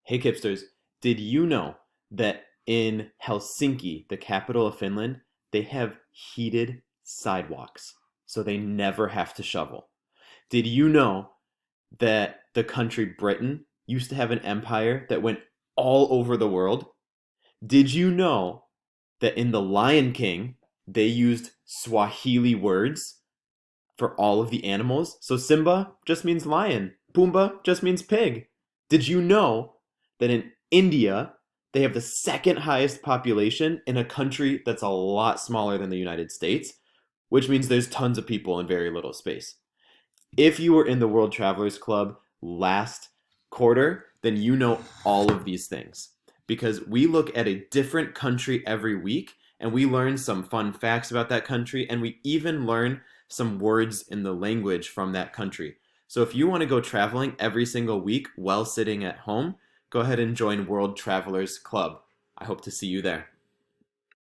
Hey Kipsters, did you know that in Helsinki, the capital of Finland, they have heated sidewalks, so they never have to shovel? Did you know that the country Britain used to have an empire that went all over the world? Did you know that in The Lion King, they used Swahili words for all of the animals? So Simba just means lion, Pumbaa just means pig. Did you know that in India, they have the second highest population in a country that's a lot smaller than the United States, which means there's tons of people in very little space? If you were in the World Travelers Club last quarter, then you know all of these things because we look at a different country every week and we learn some fun facts about that country and we even learn some words in the language from that country. So if you want to go traveling every single week while sitting at home, go ahead and join World Travelers Club. I hope to see you there.